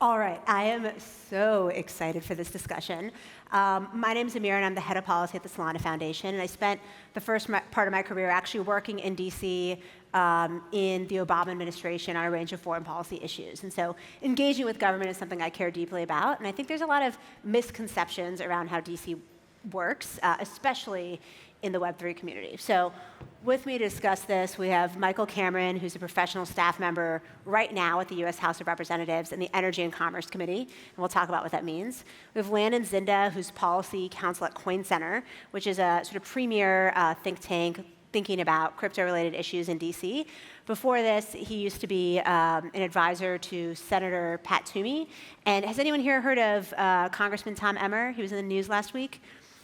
All right, I am so excited for this discussion. My name is Amira, and I'm the head of policy at the Solana Foundation. And I spent the first part of my career actually working in DC in the Obama administration on a range of foreign policy issues. And so engaging with government is something I care deeply about. And I think there's a lot of misconceptions around how DC works, especially in the Web3 community. So with me to discuss this, we have Michael Cameron, who's a professional staff member right now at the US House of Representatives in the Energy and Commerce Committee, and we'll talk about what that means. We have Landon Zinda, who's policy counsel at Coin Center, which is a sort of premier think tank thinking about crypto-related issues in DC. Before this, he used to be an advisor to Senator Pat Toomey. And has anyone here heard of Congressman Tom Emmer? He was in the news last week.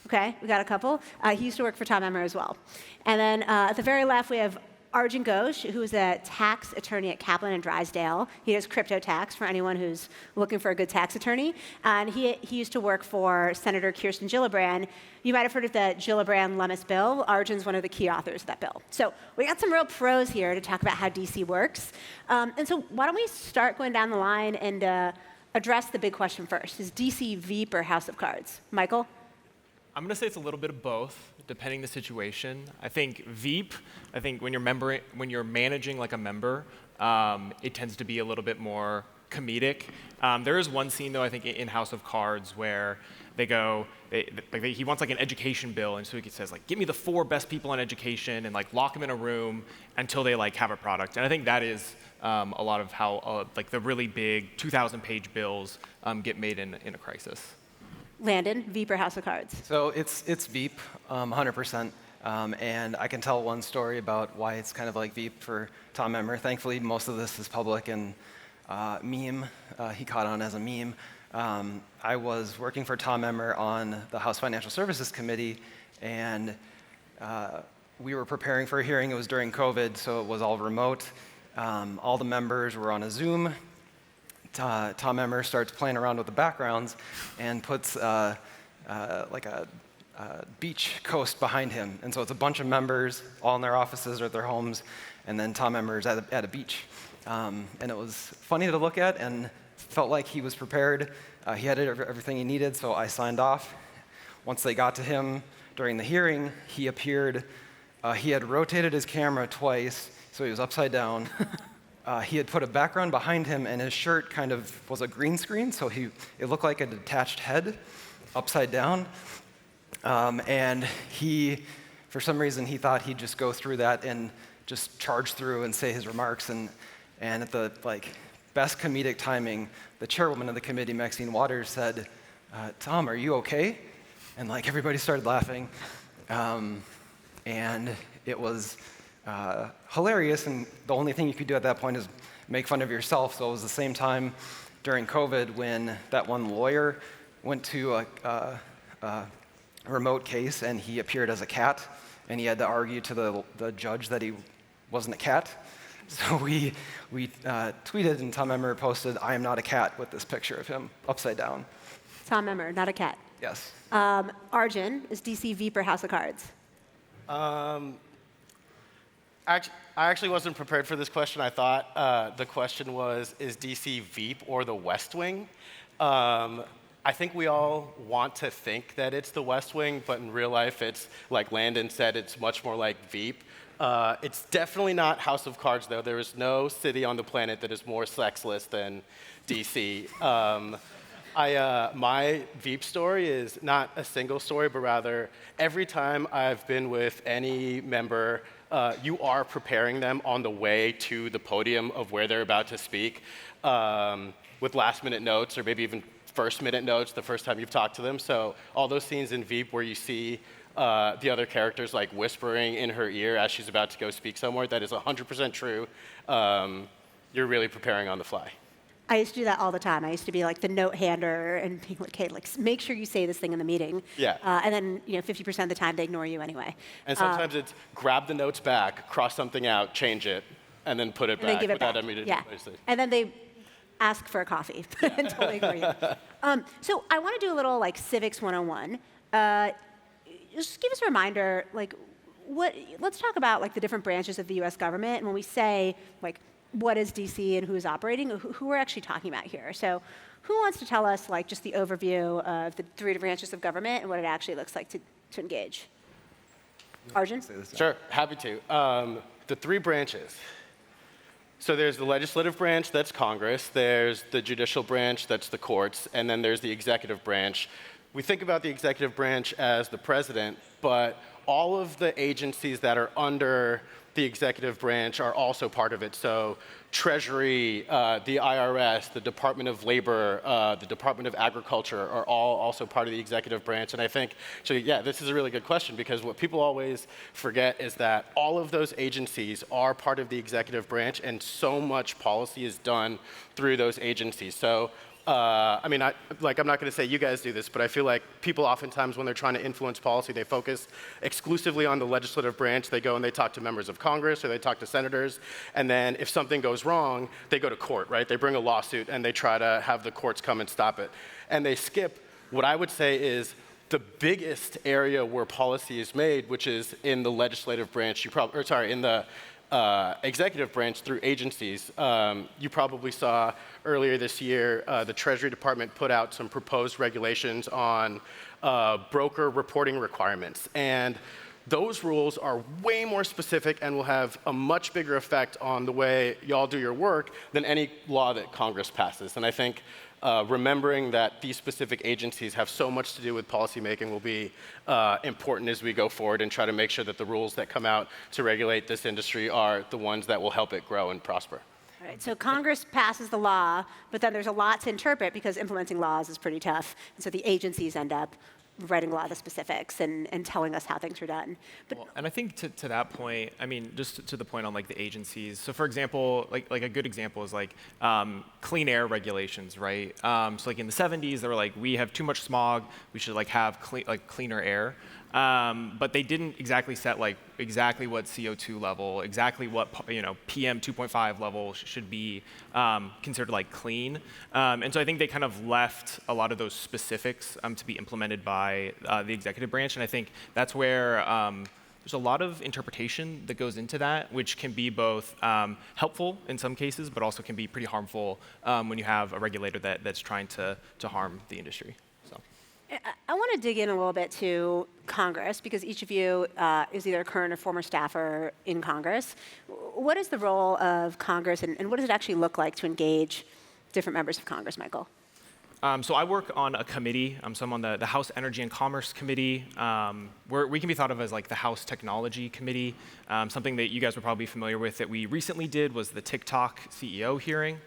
Okay, we got a couple. He used to work for Tom Emmer as well. And then at the very left, we have Arjun Ghosh, who is a tax attorney at Kaplan and Drysdale. He does crypto tax for anyone who's looking for a good tax attorney. And he used to work for Senator Kirsten Gillibrand. You might have heard of the Gillibrand-Lummis bill. Arjun's one of the key authors of that bill. So we got some real pros here to talk about how DC works. And so why don't we start going down the line and address the big question first. Is DC Veep or House of Cards? Michael? I'm going to say it's a little bit of both, depending the situation. I think Veep, when you're managing like a member, it tends to be a little bit more comedic. There is one scene, though, I think, in House of Cards where they go, he wants like an education bill, and so he says, like, give me the 4 best people in education and like lock them in a room until they like have a product. And I think that is a lot of how like the really big 2,000-page bills get made in a crisis. Landon, Veep or House of Cards? So it's Veep, 100%. And I can tell one story about why it's kind of like Veep for Tom Emmer. Thankfully, most of this is public and meme. He caught on as a meme. I was working for Tom Emmer on the House Financial Services Committee, and we were preparing for a hearing. It was during COVID, so it was all remote. All the members were on a Zoom. Tom Emmer starts playing around with the backgrounds and puts like a beach coast behind him. And so it's a bunch of members all in their offices or at their homes, and then Tom Emmer's at a beach. And it was funny to look at and felt like he was prepared. He had everything he needed, so I signed off. Once they got to him during the hearing, he appeared. He had rotated his camera twice, so he was upside down. He had put a background behind him, and his shirt kind of was a green screen, so it looked like a detached head upside down. And for some reason, he thought he'd just go through that and just charge through and say his remarks. And at the best comedic timing, the chairwoman of the committee, Maxine Waters, said, "Tom, are you okay?" And everybody started laughing, and it was hilarious, and the only thing you could do at that point is make fun of yourself. So it was the same time during COVID when that one lawyer went to a remote case, and he appeared as a cat, and he had to argue to the judge that he wasn't a cat. So we tweeted, and Tom Emmer posted, "I am not a cat," with this picture of him upside down. Tom Emmer, not a cat. Yes. Arjun, is DC Veep or House of Cards? I actually wasn't prepared for this question. I thought the question was, is DC Veep or the West Wing? I think we all want to think that it's the West Wing, but in real life, it's, like Landon said, it's much more like Veep. It's definitely not House of Cards, though. There is no city on the planet that is more sexless than DC. My Veep story is not a single story, but rather every time I've been with any member, you are preparing them on the way to the podium of where they're about to speak with last-minute notes or maybe even first-minute notes the first time you've talked to them. So all those scenes in Veep where you see the other characters whispering in her ear as she's about to go speak somewhere, that is 100% true. You're really preparing on the fly. I used to do that all the time. I used to be the note hander and being like, "Hey, make sure you say this thing in the meeting." Yeah. And then 50% of the time they ignore you anyway. And sometimes it's grab the notes back, cross something out, change it, and then put it and back then give it without back. immediately. Yeah. And then they ask for a coffee until they ignore you. So I want to do a little civics 101. Just give us a reminder, let's talk about the different branches of the U.S. government. And when we say what is DC and who's operating, who we're actually talking about here. So who wants to tell us like just the overview of the three branches of government and what it actually looks like to engage? Arjun? Sure, happy to. The three branches. So there's the legislative branch, that's Congress. There's the judicial branch, that's the courts. And then there's the executive branch. We think about the executive branch as the president, but all of the agencies that are under the executive branch are also part of it. So Treasury, the IRS, the Department of Labor, the Department of Agriculture are all also part of the executive branch. And I think, so yeah, this is a really good question because what people always forget is that all of those agencies are part of the executive branch and so much policy is done through those agencies. So I mean, I'm not going to say you guys do this, but I feel like people oftentimes, when they're trying to influence policy, they focus exclusively on the legislative branch. They go and they talk to members of Congress or they talk to senators, and then if something goes wrong, they go to court, right? They bring a lawsuit and they try to have the courts come and stop it. And they skip what I would say is the biggest area where policy is made, which is in the legislative branch. In the executive branch through agencies. You probably saw earlier this year, the Treasury Department put out some proposed regulations on broker reporting requirements. And those rules are way more specific and will have a much bigger effect on the way y'all do your work than any law that Congress passes. And I think remembering that these specific agencies have so much to do with policymaking will be important as we go forward and try to make sure that the rules that come out to regulate this industry are the ones that will help it grow and prosper. All right, so Congress passes the law, but then there's a lot to interpret because implementing laws is pretty tough. And so the agencies end up writing a lot of the specifics and telling us how things are done. But well, and I think to that point, I mean, just to the point on like the agencies. So for example, like a good example is like clean air regulations, right? So like in the 70s, they were like, we have too much smog, we should like have cleaner air. But they didn't exactly set like exactly what CO2 level, exactly what PM 2.5 level should be considered like clean. And so I think they kind of left a lot of those specifics to be implemented by the executive branch. And I think that's where there's a lot of interpretation that goes into that, which can be both helpful in some cases, but also can be pretty harmful when you have a regulator that's trying to harm the industry. So. I want to dig in a little bit to Congress, because each of you is either a current or former staffer in Congress. What is the role of Congress, and what does it actually look like to engage different members of Congress, Michael? So I work on a committee. So I'm on the House Energy and Commerce Committee. We can be thought of as like the House Technology Committee. Something that you guys were probably familiar with that we recently did was the TikTok CEO hearing.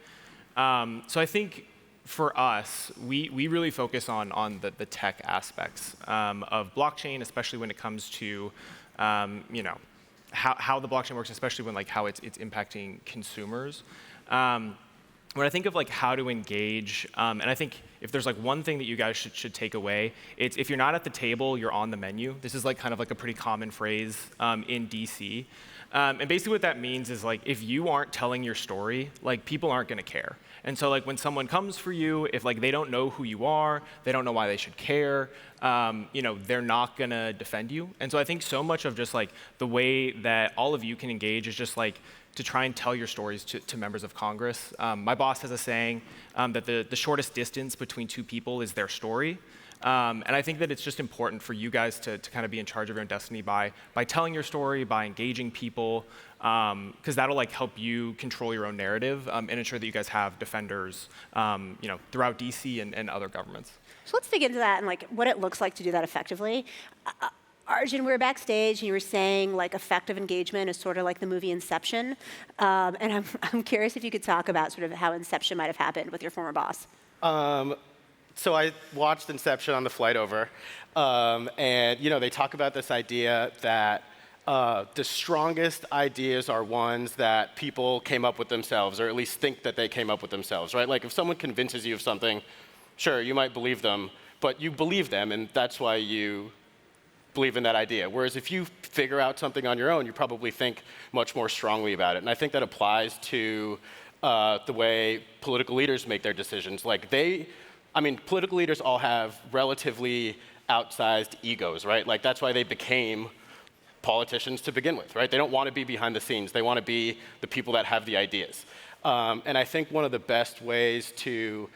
So I think for us, we really focus on the tech aspects of blockchain, especially when it comes to how the blockchain works, especially when like how it's impacting consumers. When I think of like how to engage, and I think if there's like one thing that you guys should take away, it's if you're not at the table, you're on the menu. This is like kind of like a pretty common phrase in DC. And basically what that means is like if you aren't telling your story, like people aren't going to care. And so like when someone comes for you, if like they don't know who you are, they don't know why they should care, they're not going to defend you. And so I think so much of just like the way that all of you can engage is just like to try and tell your stories to members of Congress. My boss has a saying that the shortest distance between two people is their story. And I think that it's just important for you guys to kind of be in charge of your own destiny by telling your story, by engaging people, because that'll like help you control your own narrative and ensure that you guys have defenders, throughout DC and other governments. So let's dig into that and like what it looks like to do that effectively. Arjun, we were backstage and you were saying like effective engagement is sort of like the movie Inception. And I'm curious if you could talk about sort of how Inception might have happened with your former boss. So I watched Inception on the flight over, and they talk about this idea that the strongest ideas are ones that people came up with themselves, or at least think that they came up with themselves, right? Like if someone convinces you of something, sure, you might believe them, but you believe them, and that's why you believe in that idea. Whereas if you figure out something on your own, you probably think much more strongly about it. And I think that applies to the way political leaders make their decisions. Like political leaders all have relatively outsized egos, right? Like that's why they became politicians to begin with, right? They don't want to be behind the scenes. They want to be the people that have the ideas. And I think one of the best ways to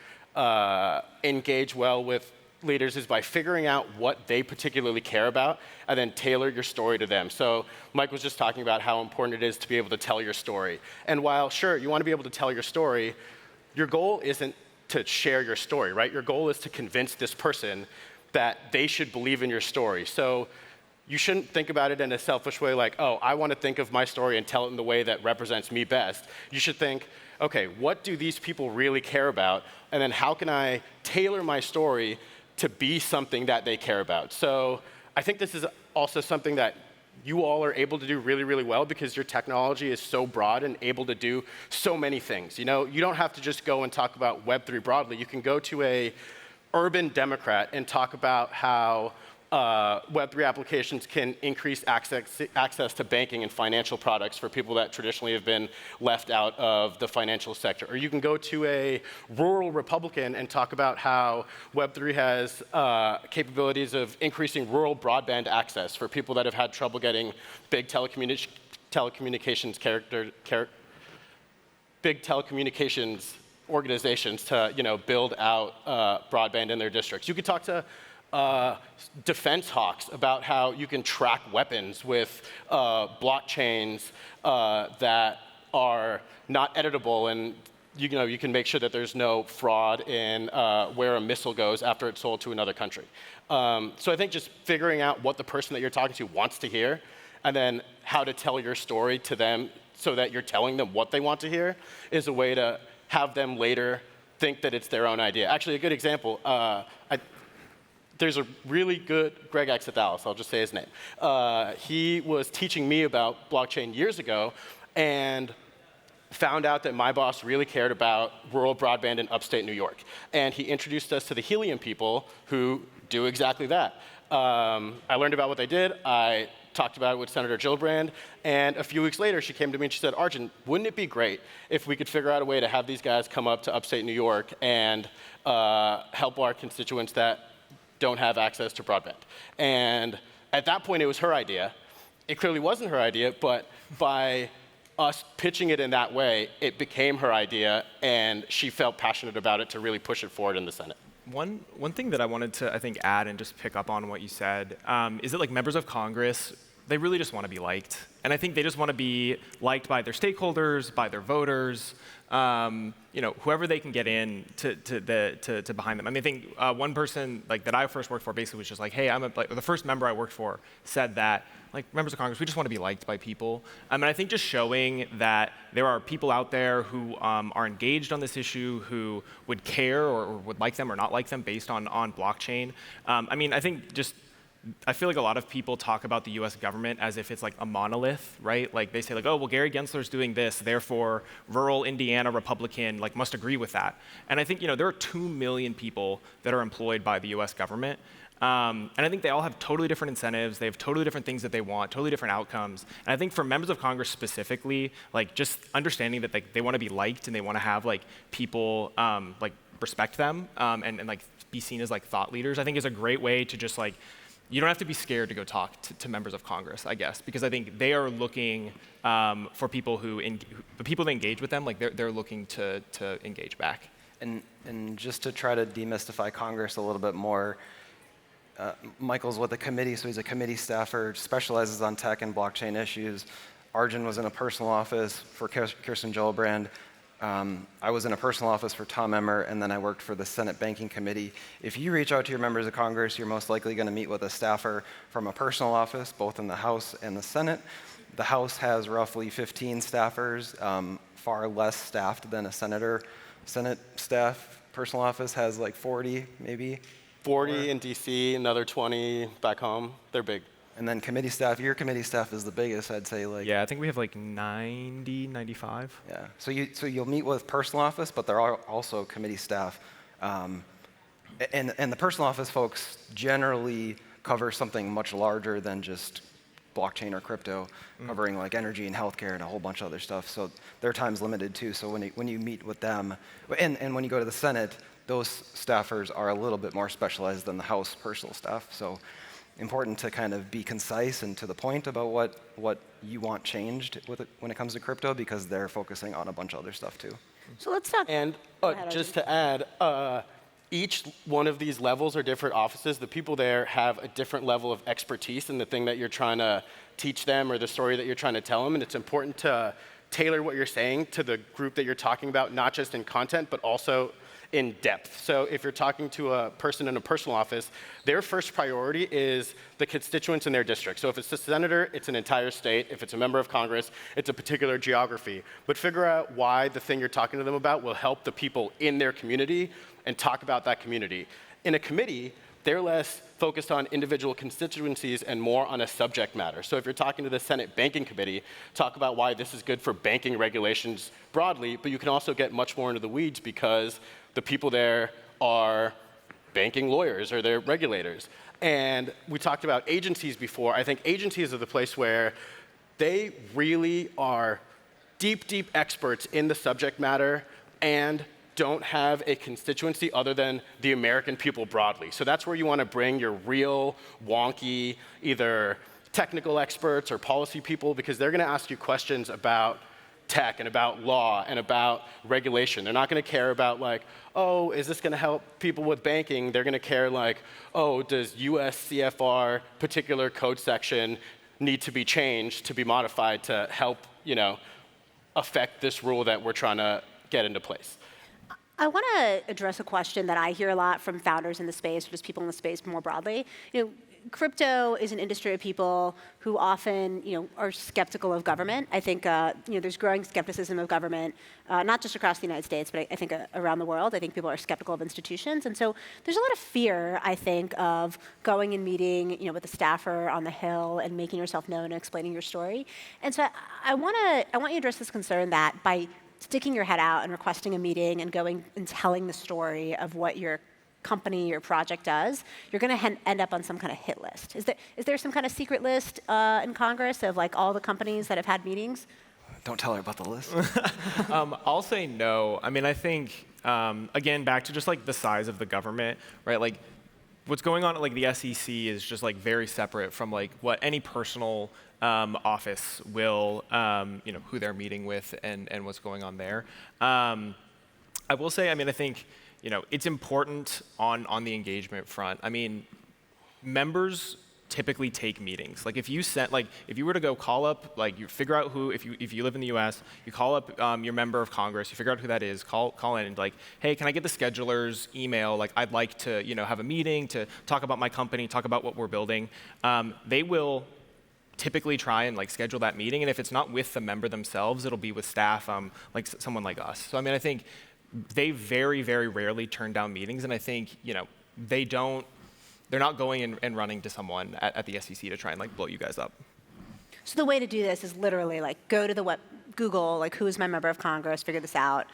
engage well with leaders is by figuring out what they particularly care about and then tailor your story to them. So Mike was just talking about how important it is to be able to tell your story. And while, sure, you want to be able to tell your story, your goal isn't to share your story, right? Your goal is to convince this person that they should believe in your story. So you shouldn't think about it in a selfish way like, oh, I want to think of my story and tell it in the way that represents me best. You should think, okay, what do these people really care about? And then how can I tailor my story to be something that they care about? So I think this is also something that you all are able to do really, really well because your technology is so broad and able to do so many things. You know, you don't have to just go and talk about Web3 broadly. You can go to a urban Democrat and talk about how Web3 applications can increase access to banking and financial products for people that traditionally have been left out of the financial sector. Or you can go to a rural Republican and talk about how Web3 has capabilities of increasing rural broadband access for people that have had trouble getting big telecommunications organizations to build out broadband in their districts. You could talk to defense hawks about how you can track weapons with blockchains that are not editable, and you can make sure that there's no fraud in where a missile goes after it's sold to another country. So I think just figuring out what the person that you're talking to wants to hear, and then how to tell your story to them so that you're telling them what they want to hear is a way to have them later think that it's their own idea. Actually, a good example, there's a really good Greg Exathalis, I'll just say his name. He was teaching me about blockchain years ago and found out that my boss really cared about rural broadband in upstate New York. And he introduced us to the Helium people who do exactly that. I learned about what they did. I talked about it with Senator Gillibrand, and a few weeks later she came to me and she said, Arjun, wouldn't it be great if we could figure out a way to have these guys come up to upstate New York and help our constituents that don't have access to broadband? And at that point, it was her idea. It clearly wasn't her idea, but by us pitching it in that way, it became her idea, and she felt passionate about it to really push it forward in the Senate. One thing that I wanted to, I think, add and just pick up on what you said is that like members of Congress, they really just want to be liked. And I think they just want to be liked by their stakeholders, by their voters, whoever they can get in to behind them. I mean, I think one person like that I first worked for basically was just like, hey, the first member I worked for said that, like, members of Congress, we just want to be liked by people. And I think just showing that there are people out there who are engaged on this issue, who would care or would like them or not like them based on blockchain. I think just I feel like a lot of people talk about the US government as if it's like a monolith, right? Like they say like, oh, well, Gary Gensler's doing this, therefore rural Indiana Republican like must agree with that. And I think, there are 2 million people that are employed by the US government. And I think they all have totally different incentives. They have totally different things that they want, totally different outcomes. And I think for members of Congress specifically, like just understanding that they want to be liked and they want to have like people like respect them and like be seen as like thought leaders, I think is a great way to just like, you don't have to be scared to go talk to members of Congress, I guess, because I think they are looking for people the people that engage with them, like they're looking to engage back. And just to try to demystify Congress a little bit more, Michael's with the committee, so he's a committee staffer, specializes on tech and blockchain issues. Arjun was in a personal office for Kirsten Gillibrand. I was in a personal office for Tom Emmer, and then I worked for the Senate Banking Committee. If you reach out to your members of Congress, you're most likely going to meet with a staffer from a personal office, both in the House and the Senate. The House has roughly 15 staffers, far less staffed than a senator. Senate staff personal office has like 40, maybe. 40 in DC, another 20 back home. They're big. And then committee staff, your committee staff is the biggest, I'd say. Like, yeah, I think we have like 90, 95. Yeah, so you'll meet with personal office, but there are also committee staff. And the personal office folks generally cover something much larger than just blockchain or crypto, covering like energy and healthcare and a whole bunch of other stuff. So their time's limited too. So when you meet with them, and when you go to the Senate, those staffers are a little bit more specialized than the House personal staff. So important to kind of be concise and to the point about what you want changed with it when it comes to crypto, because they're focusing on a bunch of other stuff too. So let's talk. And just to add, each one of these levels are different offices. The people there have a different level of expertise in the thing that you're trying to teach them or the story that you're trying to tell them. And it's important to tailor what you're saying to the group that you're talking about, not just in content, but also in depth. So if you're talking to a person in a personal office, their first priority is the constituents in their district. So if it's a senator, it's an entire state. If it's a member of Congress, it's a particular geography. But figure out why the thing you're talking to them about will help the people in their community and talk about that community. In a committee, they're less focused on individual constituencies and more on a subject matter. So if you're talking to the Senate Banking Committee, talk about why this is good for banking regulations broadly, but you can also get much more into the weeds because the people there are banking lawyers or they're regulators. And we talked about agencies before. I think agencies are the place where they really are deep, deep experts in the subject matter and don't have a constituency other than the American people broadly. So that's where you want to bring your real wonky, either technical experts or policy people, because they're going to ask you questions about tech and about law and about regulation. They're not going to care about like, oh, is this going to help people with banking? They're going to care like, oh, does US CFR particular code section need to be changed, to be modified to help, affect this rule that we're trying to get into place? I want to address a question that I hear a lot from founders in the space, or just people in the space more broadly. Crypto is an industry of people who often, are skeptical of government. I think, there's growing skepticism of government, not just across the United States, but I think around the world. I think people are skeptical of institutions, and so there's a lot of fear, I think, of going and meeting, with a staffer on the Hill and making yourself known and explaining your story. And so I want you to address this concern that by sticking your head out and requesting a meeting and going and telling the story of what your company, your project does, you're going to end up on some kind of hit list. Is there some kind of secret list in Congress of like all the companies that have had meetings? Don't tell her about the list. I'll say no. I mean, I think, again, back to just like the size of the government, right? Like what's going on at like the SEC is just like very separate from like what any personal office will, who they're meeting with and what's going on there. I will say, I think, it's important on the engagement front. I mean, members typically take meetings. Like if you were to go call up, like you figure out who, if you live in the US, you call up your member of Congress, you figure out who that is, call in and like, hey, can I get the scheduler's email? Like I'd like to, have a meeting to talk about my company, talk about what we're building. They will typically try and like schedule that meeting, and if it's not with the member themselves, it'll be with staff, like someone like us. So I think they very, very rarely turn down meetings, and I think they're not going and running to someone at the SEC to try and like blow you guys up. So the way to do this is literally like go to Google, like who is my member of Congress, figure this out,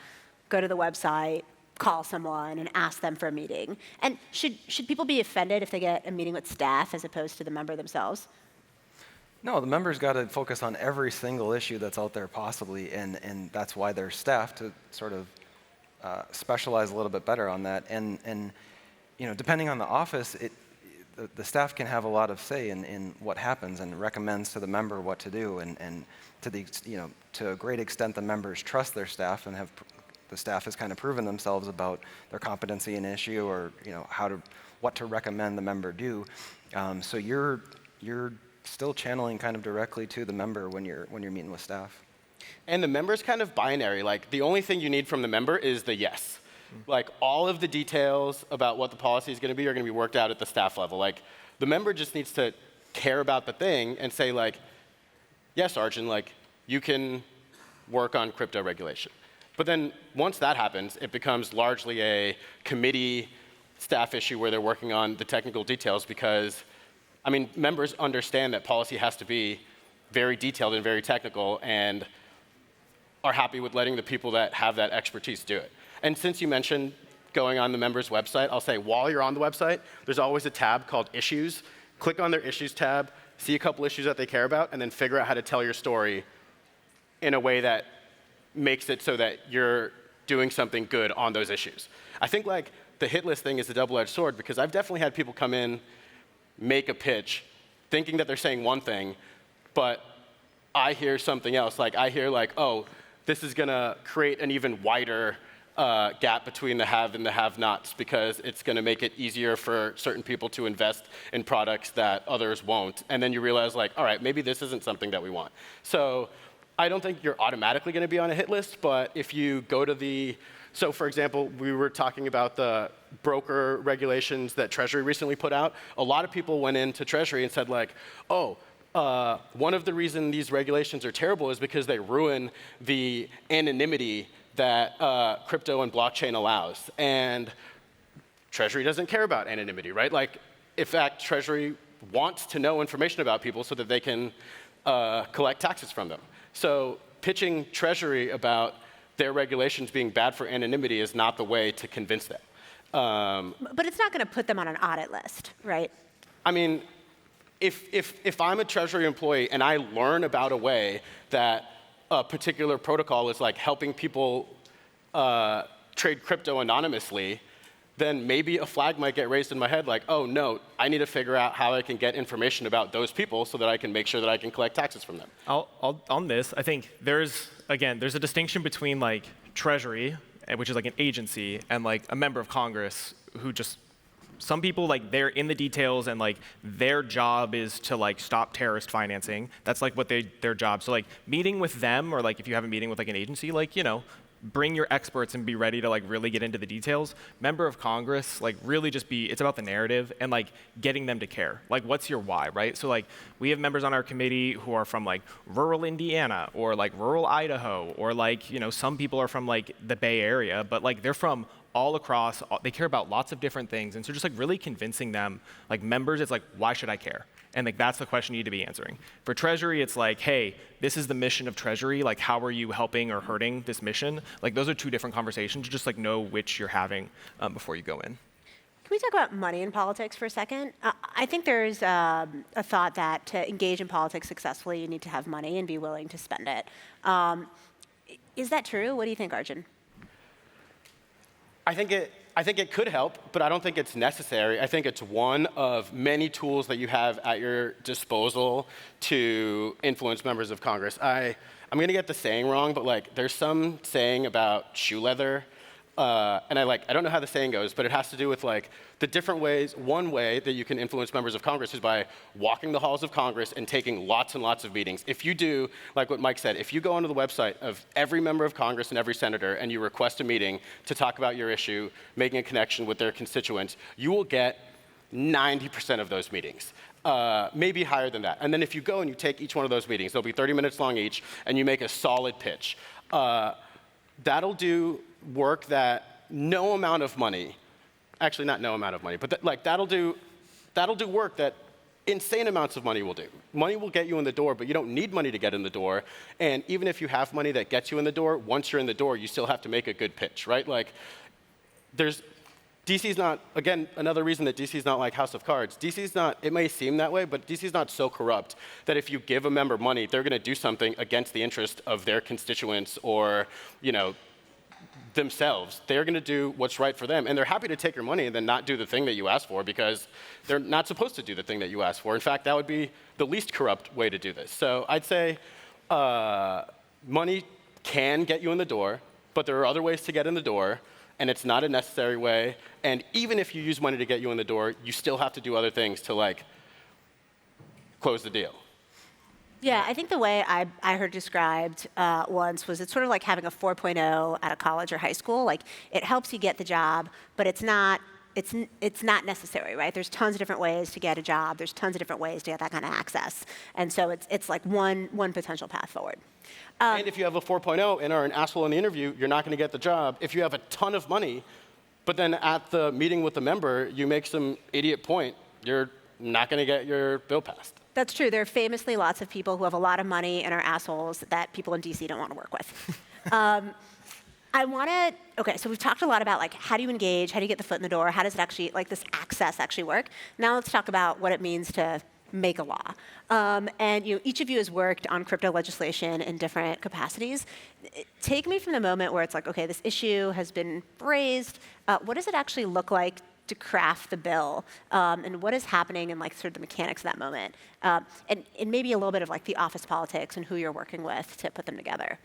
go to the website, call someone and ask them for a meeting. And should people be offended if they get a meeting with staff as opposed to the member themselves? No, the members got to focus on every single issue that's out there possibly, and that's why they're staffed to sort of specialize a little bit better on that. And depending on the office, the staff can have a lot of say in what happens and recommends to the member what to do. And to a great extent, the members trust their staff and the staff has kind of proven themselves about their competency in issue or what to recommend the member do. So you're still channeling kind of directly to the member when you're meeting with staff. And the member's kind of binary. Like the only thing you need from the member is the yes. Like all of the details about what the policy is going to be are going to be worked out at the staff level. Like the member just needs to care about the thing and say like, yes, Arjun, like you can work on crypto regulation. But then once that happens, it becomes largely a committee staff issue where they're working on the technical details because members understand that policy has to be very detailed and very technical and are happy with letting the people that have that expertise do it. And since you mentioned going on the member's website, I'll say while you're on the website, there's always a tab called Issues. Click on their Issues tab, see a couple issues that they care about, and then figure out how to tell your story in a way that makes it so that you're doing something good on those issues. I think like the hit list thing is a double-edged sword because I've definitely had people come in make a pitch thinking that they're saying one thing, but I hear something else. Like I hear like, oh, this is going to create an even wider gap between the have and the have-nots because it's going to make it easier for certain people to invest in products that others won't. And then you realize, like, all right, maybe this isn't something that we want. So I don't think you're automatically going to be on a hit list, but if you go to so for example, we were talking about the broker regulations that Treasury recently put out. A lot of people went into Treasury and said, like, oh, one of the reasons these regulations are terrible is because they ruin the anonymity that crypto and blockchain allows. And Treasury doesn't care about anonymity, right? Like, in fact, Treasury wants to know information about people so that they can collect taxes from them. So pitching Treasury about their regulations being bad for anonymity is not the way to convince them. But it's not going to put them on an audit list, right? I mean, if I'm a Treasury employee and I learn about a way that a particular protocol is like helping people trade crypto anonymously, then maybe a flag might get raised in my head like, oh no, I need to figure out how I can get information about those people so that I can make sure that I can collect taxes from them. On this, I think there's a distinction between like Treasury, which is like an agency, and like a member of Congress who just, some people like they're in the details and like their job is to like stop terrorist financing. That's like what their job. So like meeting with them, or like if you have a meeting with like an agency, like, you know, bring your experts and be ready to like really get into the details. Member of Congress, like really just it's about the narrative and like getting them to care. Like, what's your why, right? So like we have members on our committee who are from like rural Indiana or like rural Idaho, or like, you know, some people are from like the Bay Area, but like they're from all across, they care about lots of different things. And so just like really convincing them, like members, it's like, why should I care? And like that's the question you need to be answering. For Treasury, it's like, hey, this is the mission of Treasury. Like, how are you helping or hurting this mission? Like, those are two different conversations. Just like know which you're having before you go in. Can we talk about money in politics for a second? I think there's a thought that to engage in politics successfully, you need to have money and be willing to spend it. Is that true? What do you think, Arjun? I think it could help, but I don't think it's necessary. I think it's one of many tools that you have at your disposal to influence members of Congress. I'm going to get the saying wrong, but like there's some saying about shoe leather, and I don't know how the saying goes, but it has to do with like the different ways. One way that you can influence members of Congress is by walking the halls of Congress and taking lots and lots of meetings. If you do, like what Mike said, if you go onto the website of every member of Congress and every senator and you request a meeting to talk about your issue, making a connection with their constituents, you will get 90% of those meetings. Maybe higher than that. And then if you go and you take each one of those meetings, they'll be 30 minutes long each, and you make a solid pitch. That'll do work that no amount of money, actually not no amount of money, but that'll do work that insane amounts of money will do. Money will get you in the door, but you don't need money to get in the door. And even if you have money that gets you in the door, once you're in the door, you still have to make a good pitch, right? Like, DC's not, again, another reason that DC's not like House of Cards. DC's not, it may seem that way, but DC's not so corrupt that if you give a member money, they're going to do something against the interest of their constituents or, you know, themselves. They're going to do what's right for them. And they're happy to take your money and then not do the thing that you asked for because they're not supposed to do the thing that you asked for. In fact, that would be the least corrupt way to do this. So I'd say money can get you in the door, but there are other ways to get in the door, and it's not a necessary way. And even if you use money to get you in the door, you still have to do other things to like close the deal. Yeah, I think the way I heard described once was it's sort of like having a 4.0 at a college or high school. Like, it helps you get the job, but it's not necessary, right? There's tons of different ways to get a job. There's tons of different ways to get that kind of access. And so it's like one potential path forward. And if you have a 4.0 and are an asshole in the interview, you're not going to get the job. If you have a ton of money, but then at the meeting with the member, you make some idiot point, you're not going to get your bill passed. That's true. There are famously lots of people who have a lot of money and are assholes that people in DC don't want to work with. Okay, so we've talked a lot about like how do you engage, how do you get the foot in the door, how does it actually, like this access actually work? Now let's talk about what it means to make a law. And each of you has worked on crypto legislation in different capacities. Take me from the moment where it's like, okay, this issue has been raised. What does it actually look like to craft the bill, and what is happening in like sort of the mechanics of that moment, and maybe a little bit of like the office politics and who you're working with to put them together.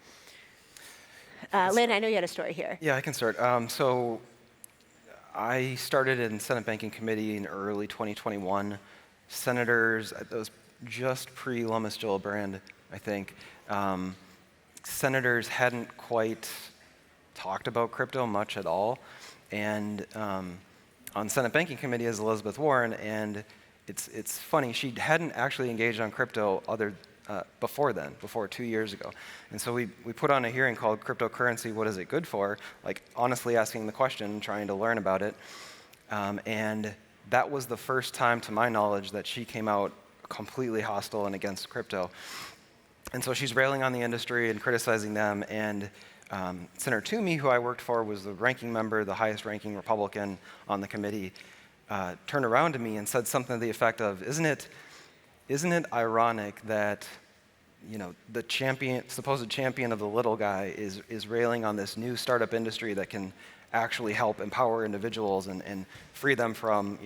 Lynn, I know you had a story here. Yeah, I can start. So I started in Senate Banking Committee in early 2021. Senators, that was just pre-Lummis Gillibrand, I think. Senators hadn't quite talked about crypto much at all. And on Senate Banking Committee is Elizabeth Warren, and it's funny, she hadn't actually engaged on crypto before 2 years ago. And so we put on a hearing called Cryptocurrency, What is it good for? Like honestly asking the question, trying to learn about it. And that was the first time, to my knowledge, that she came out completely hostile and against crypto. And so she's railing on the industry and criticizing them. And Senator Toomey, who I worked for, was the ranking member, the highest ranking Republican on the committee, turned around to me and said something to the effect of, isn't it ironic that the supposed champion of the little guy is railing on this new startup industry that can actually help empower individuals and free them from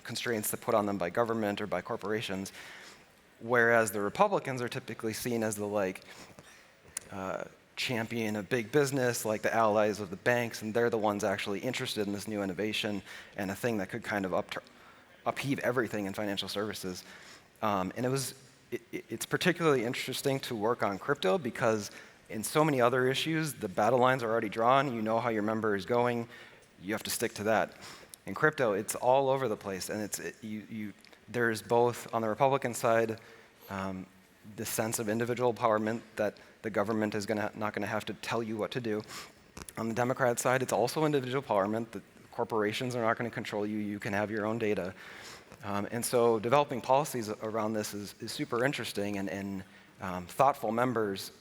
constraints that put on them by government or by corporations, whereas the Republicans are typically seen as the champion of big business, like the allies of the banks, and they're the ones actually interested in this new innovation and a thing that could kind of upheave everything in financial services. And it's particularly interesting to work on crypto because in so many other issues, the battle lines are already drawn. You know how your member is going. You have to stick to that. In crypto, it's all over the place, and there's both on the Republican side the sense of individual empowerment that the government is not going to have to tell you what to do. On the Democrat side, it's also individual empowerment that corporations are not going to control you. You can have your own data. And so developing policies around this is super interesting, and thoughtful members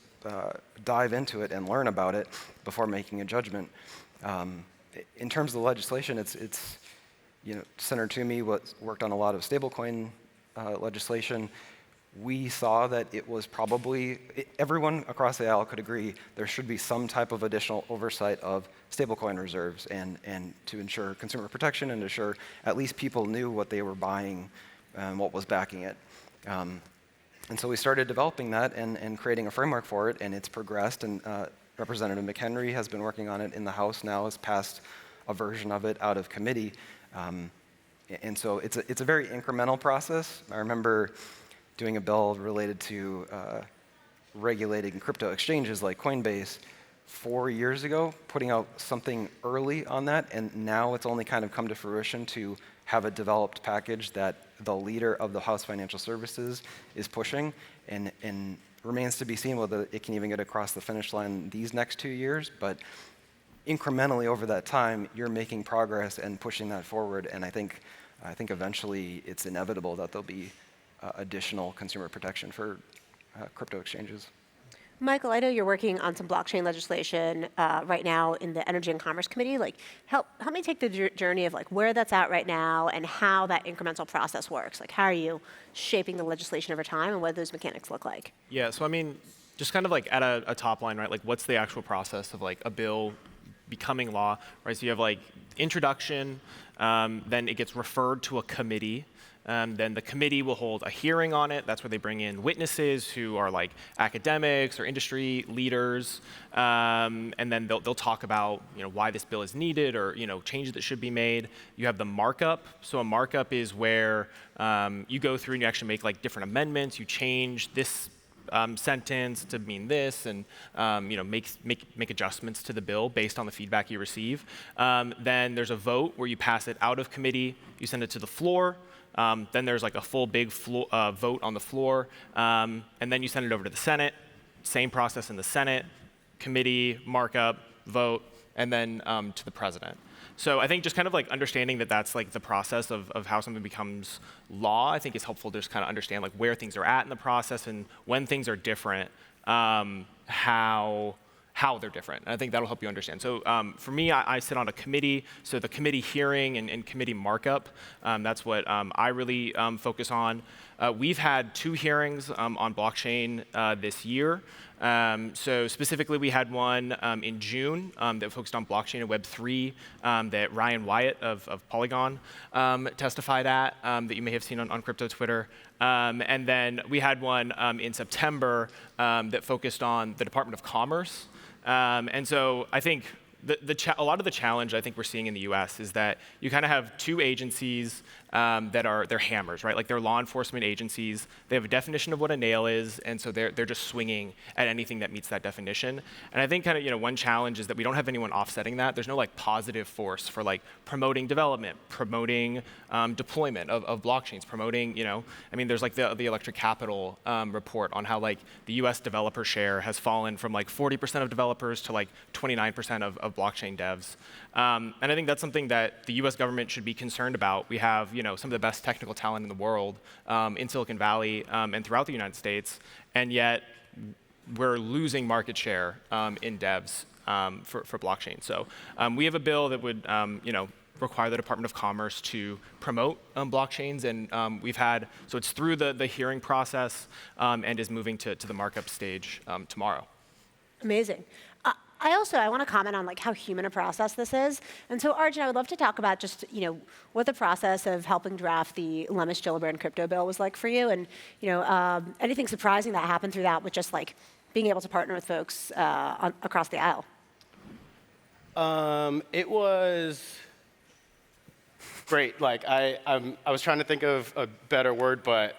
dive into it and learn about it before making a judgment. In terms of the legislation, it's Senator Toomey worked on a lot of stablecoin legislation. We saw that it was probably, everyone across the aisle could agree, there should be some type of additional oversight of stablecoin reserves and to ensure consumer protection and to ensure at least people knew what they were buying and what was backing it. And so we started developing that and creating a framework for it, and it's progressed. And Representative McHenry has been working on it in the House now, has passed a version of it out of committee. And so it's a very incremental process. I remember doing a bill related to regulating crypto exchanges like Coinbase 4 years ago, putting out something early on that, and now it's only kind of come to fruition to have a developed package that the leader of the House Financial Services is pushing, and remains to be seen whether it can even get across the finish line these next 2 years, but incrementally over that time, you're making progress and pushing that forward, and I think eventually it's inevitable that there'll be additional consumer protection for crypto exchanges. Michael, I know you're working on some blockchain legislation right now in the Energy and Commerce Committee. Help me take the journey of where that's at right now and how that incremental process works. How are you shaping the legislation over time and what do those mechanics look like? Yeah, so I mean, just kind of at a top line, right? What's the actual process of a bill becoming law, right? So you have introduction, then it gets referred to a committee. Then the committee will hold a hearing on it. That's where they bring in witnesses who are academics or industry leaders, and then they'll talk about why this bill is needed or changes that should be made. You have the markup. So a markup is where you go through and you actually make different amendments. You change this sentence to mean this, and make adjustments to the bill based on the feedback you receive. Then there's a vote where you pass it out of committee. You send it to the floor. Then there's a full big vote on the floor, and then you send it over to the Senate. Same process in the Senate, committee, markup, vote, and then to the president. So I think just kind of understanding that that's the process of how something becomes law, I think is helpful to just kind of understand where things are at in the process and when things are different, how they're different. And I think that'll help you understand. So for me, I sit on a committee. So the committee hearing and committee markup, that's what I really focus on. We've had 2 hearings on blockchain this year. So specifically, we had one in June that focused on blockchain and Web3 that Ryan Wyatt of Polygon testified at that you may have seen on crypto Twitter. And then we had one in September that focused on the Department of Commerce. And so I think a lot of the challenge I think we're seeing in the US is that you kind of have two agencies they're hammers, right? Like they're law enforcement agencies. They have a definition of what a nail is, and so they're just swinging at anything that meets that definition. And I think kind of one challenge is that we don't have anyone offsetting that. There's no like positive force for like promoting development, promoting deployment of blockchains, promoting I mean there's like the Electric Capital report on how like the US developer share has fallen from like 40% of developers to like 29% of blockchain devs. And I think that's something that the US government should be concerned about. We have some of the best technical talent in the world in Silicon Valley and throughout the United States, and yet we're losing market share in devs for blockchain. So we have a bill that would require the Department of Commerce to promote blockchains, and so it's through the hearing process and is moving to the markup stage tomorrow. Amazing. I want to comment on like how human a process this is. And so Arjun, I would love to talk about just what the process of helping draft the Lummis-Gillibrand crypto bill was like for you, and anything surprising that happened through that with just like being able to partner with folks across the aisle. It was great. Like I was trying to think of a better word, but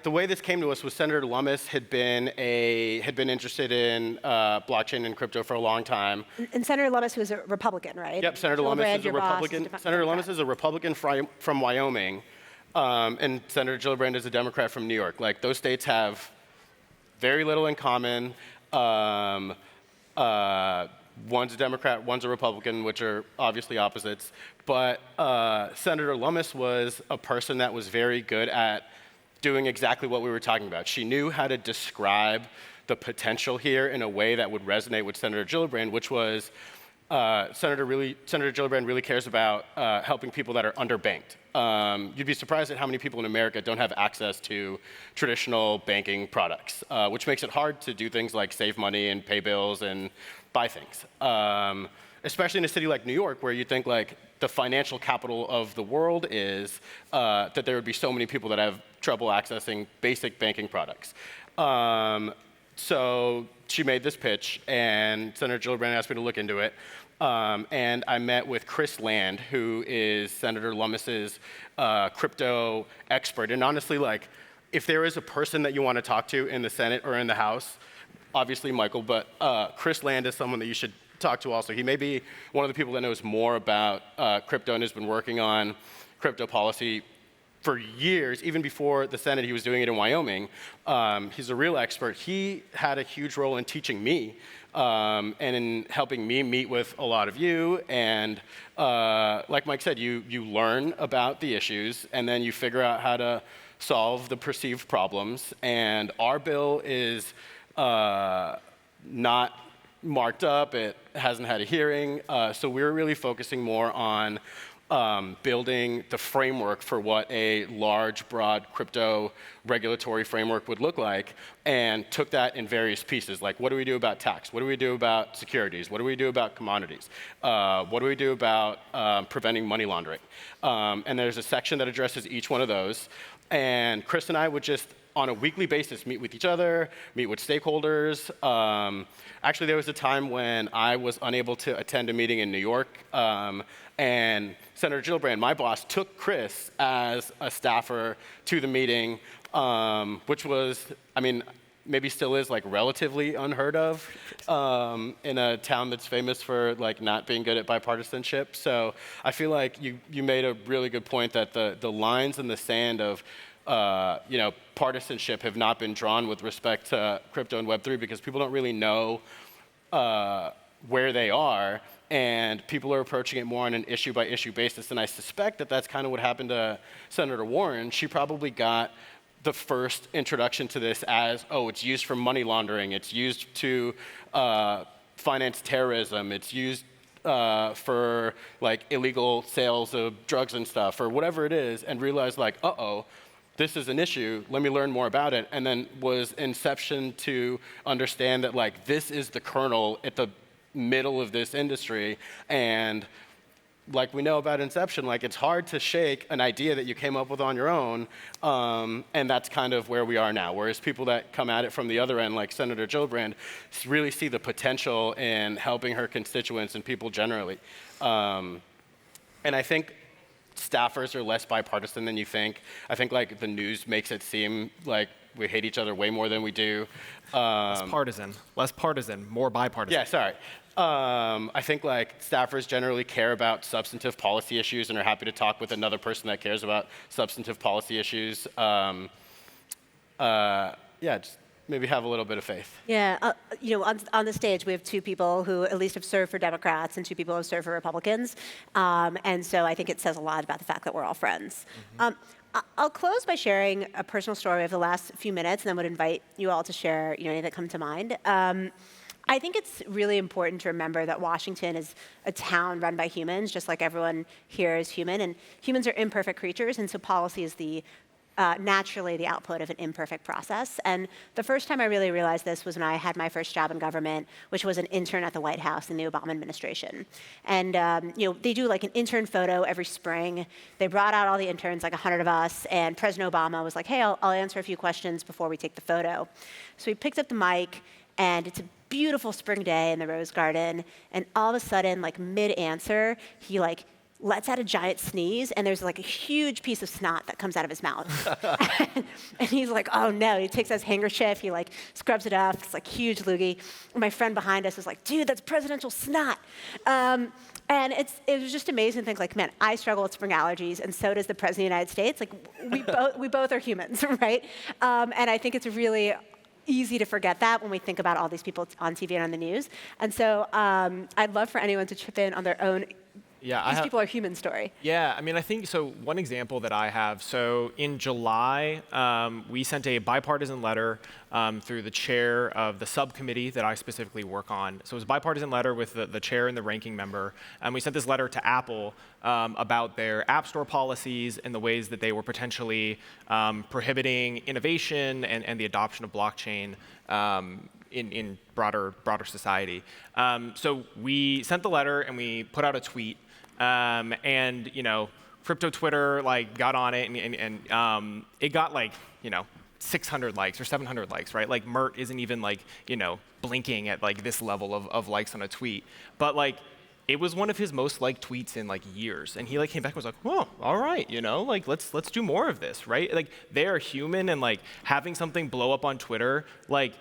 the way this came to us was Senator Lummis had been interested in blockchain and crypto for a long time. And Senator Lummis was a Republican, right? Yep, Senator Lummis is a Republican. Senator Lummis is a Republican from Wyoming, and Senator Gillibrand is a Democrat from New York. Like those states have very little in common. One's a Democrat, one's a Republican, which are obviously opposites. But Senator Lummis was a person that was very good at doing exactly what we were talking about. She knew how to describe the potential here in a way that would resonate with Senator Gillibrand, which was Senator Gillibrand really cares about helping people that are underbanked. You'd be surprised at how many people in America don't have access to traditional banking products, which makes it hard to do things like save money and pay bills and buy things. Especially in a city like New York, where you think like the financial capital of the world is, that there would be so many people that have trouble accessing basic banking products. So she made this pitch, and Senator Gillibrand asked me to look into it. And I met with Chris Land, who is Senator Lummis's crypto expert. And honestly, like, if there is a person that you want to talk to in the Senate or in the House, obviously Michael, but Chris Land is someone that you should talk to also. He may be one of the people that knows more about crypto and has been working on crypto policy for years. Even before the Senate, he was doing it in Wyoming. He's a real expert. He had a huge role in teaching me and in helping me meet with a lot of you. And like Mike said, you learn about the issues, and then you figure out how to solve the perceived problems. And our bill is not marked up. It hasn't had a hearing. So we're really focusing more on building the framework for what a large, broad crypto regulatory framework would look like, and took that in various pieces. Like, what do we do about tax? What do we do about securities? What do we do about commodities? What do we do about preventing money laundering? And there's a section that addresses each one of those. And Chris and I would just, on a weekly basis, meet with each other, meet with stakeholders. Actually, there was a time when I was unable to attend a meeting in New York, and Senator Gillibrand, my boss, took Chris as a staffer to the meeting, which was, I mean, maybe still is like relatively unheard of in a town that's famous for like not being good at bipartisanship. So I feel like you made a really good point that the lines in the sand of partisanship have not been drawn with respect to crypto and Web3 because people don't really know where they are, and people are approaching it more on an issue-by-issue basis. And I suspect that that's kind of what happened to Senator Warren. She probably got the first introduction to this as, oh, it's used for money laundering, it's used to finance terrorism, it's used for like illegal sales of drugs and stuff, or whatever it is, and realized like, uh-oh, this is an issue, let me learn more about it, and then was inception to understand that like this is the kernel at the middle of this industry, and like we know about Inception, like it's hard to shake an idea that you came up with on your own, and that's kind of where we are now. Whereas people that come at it from the other end, like Senator Gillibrand, really see the potential in helping her constituents and people generally. And I think staffers are less bipartisan than you think. I think like the news makes it seem like we hate each other way more than we do. Less partisan, more bipartisan. Yeah, sorry. I think like staffers generally care about substantive policy issues and are happy to talk with another person that cares about substantive policy issues. Just maybe have a little bit of faith. Yeah, on the stage, we have two people who at least have served for Democrats and two people who have served for Republicans. And so I think it says a lot about the fact that we're all friends. I'll close by sharing a personal story of the last few minutes, and then would invite you all to share any that come to mind. I think it's really important to remember that Washington is a town run by humans, just like everyone here is human. And humans are imperfect creatures, and so policy is naturally the output of an imperfect process. And the first time I really realized this was when I had my first job in government, which was an intern at the White House in the Obama administration. And they do like an intern photo every spring. They brought out all the interns, like 100 of us, and President Obama was like, hey, I'll answer a few questions before we take the photo. So he picked up the mic, and it's a beautiful spring day in the Rose Garden, and all of a sudden, like mid-answer, he like lets out a giant sneeze, and there's like a huge piece of snot that comes out of his mouth. And he's like, oh no, he takes his handkerchief, he like scrubs it off, it's like huge loogie. And my friend behind us is like, dude, that's presidential snot. And it was just amazing things like, man, I struggle with spring allergies, and so does the President of the United States. Like, we both are humans, right? And I think it's really easy to forget that when we think about all these people on TV and on the news. And so I'd love for anyone to chip in on their own these people are human story. Yeah, I mean, I think, so one example that I have, so in July, we sent a bipartisan letter through the chair of the subcommittee that I specifically work on. So it was a bipartisan letter with the chair and the ranking member, and we sent this letter to Apple about their App Store policies and the ways that they were potentially prohibiting innovation and the adoption of blockchain in broader society. So we sent the letter and we put out a tweet, and crypto Twitter like got on it, and it got like 600 likes or 700 likes, right? Like Mert isn't even like blinking at like this level of likes on a tweet, but like it was one of his most liked tweets in like years, and he like came back and was like, "Whoa, all right, like let's do more of this, right?" Like they are human, and like having something blow up on Twitter like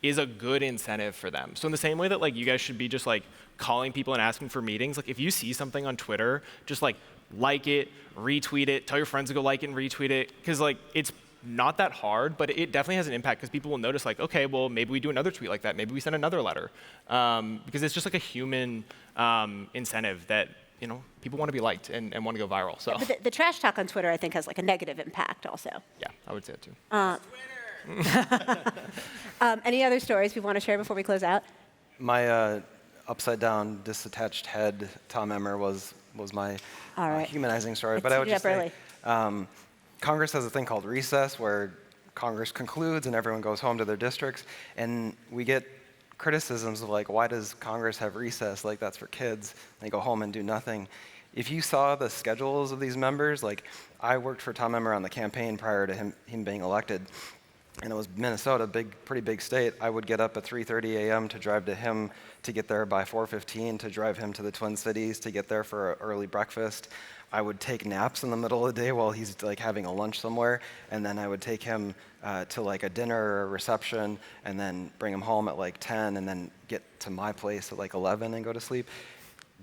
is a good incentive for them. So in the same way that like you guys should be just like calling people and asking for meetings, like if you see something on Twitter, just like it, retweet it, tell your friends to go like it and retweet it, because like it's not that hard, but it definitely has an impact because people will notice like, okay, well maybe we do another tweet like that, maybe we send another letter, because it's just like a human incentive that people want to be liked and want to go viral. So but the trash talk on Twitter, I think, has like a negative impact also. Yeah, I would say that too. Any other stories we want to share before we close out? My upside down, disattached head, Tom Emmer was my humanizing story. But I would just say, Congress has a thing called recess where Congress concludes and everyone goes home to their districts, and we get criticisms of like, why does Congress have recess? Like that's for kids. They go home and do nothing. If you saw the schedules of these members, like I worked for Tom Emmer on the campaign prior to him being elected, and it was Minnesota, pretty big state. I would get up at 3:30 a.m. to drive to him, to get there by 4:15, to drive him to the Twin Cities, to get there for an early breakfast. I would take naps in the middle of the day while he's like having a lunch somewhere, and then I would take him to like a dinner or a reception, and then bring him home at like 10, and then get to my place at like 11 and go to sleep.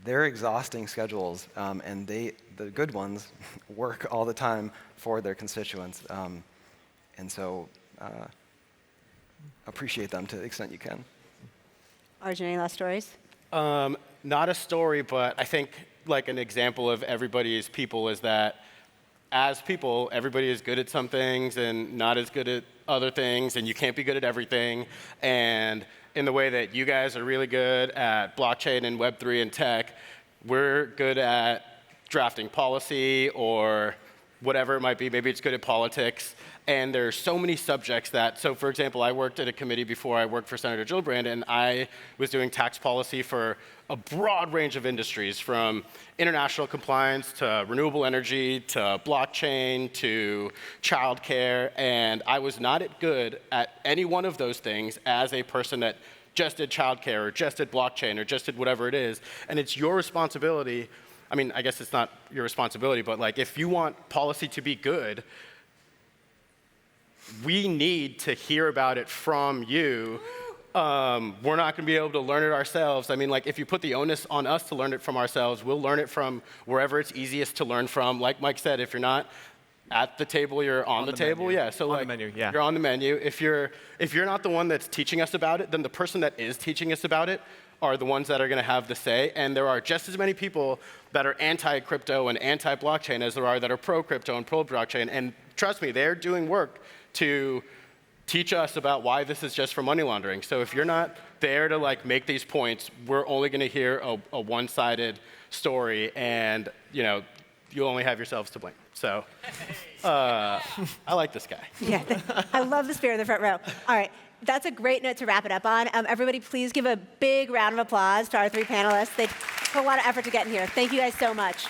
They're exhausting schedules, and the good ones, work all the time for their constituents, and so appreciate them to the extent you can. Arjun, any last stories? Not a story, but I think like an example of everybody is people is that as people, everybody is good at some things and not as good at other things, and you can't be good at everything. And in the way that you guys are really good at blockchain and Web3 and tech, we're good at drafting policy or whatever it might be. Maybe it's good at politics. And there's so many subjects that, so for example, I worked at a committee before I worked for Senator Gillibrand, and I was doing tax policy for a broad range of industries, from international compliance to renewable energy to blockchain to childcare, and I was not good at any one of those things as a person that just did childcare or just did blockchain or just did whatever it is. And it's your responsibility. I mean, I guess it's not your responsibility, but like if you want policy to be good, we need to hear about it from you. We're not going to be able to learn it ourselves. I mean, like, if you put the onus on us to learn it from ourselves, we'll learn it from wherever it's easiest to learn from. Like Mike said, if you're not at the table, you're on the table. Menu. Yeah, so on like, the menu, yeah. you're on the menu. If you're not the one that's teaching us about it, then the person that is teaching us about it are the ones that are going to have the say. And there are just as many people that are anti-crypto and anti-blockchain as there are that are pro-crypto and pro-blockchain. And trust me, they're doing work to teach us about why this is just for money laundering. So if you're not there to like make these points, we're only going to hear a one-sided story, and you'll only have yourselves to blame. So I like this guy. Yeah, I love the spirit of the front row. All right, that's a great note to wrap it up on. Everybody, please give a big round of applause to our three panelists. They put a lot of effort to get in here. Thank you guys so much.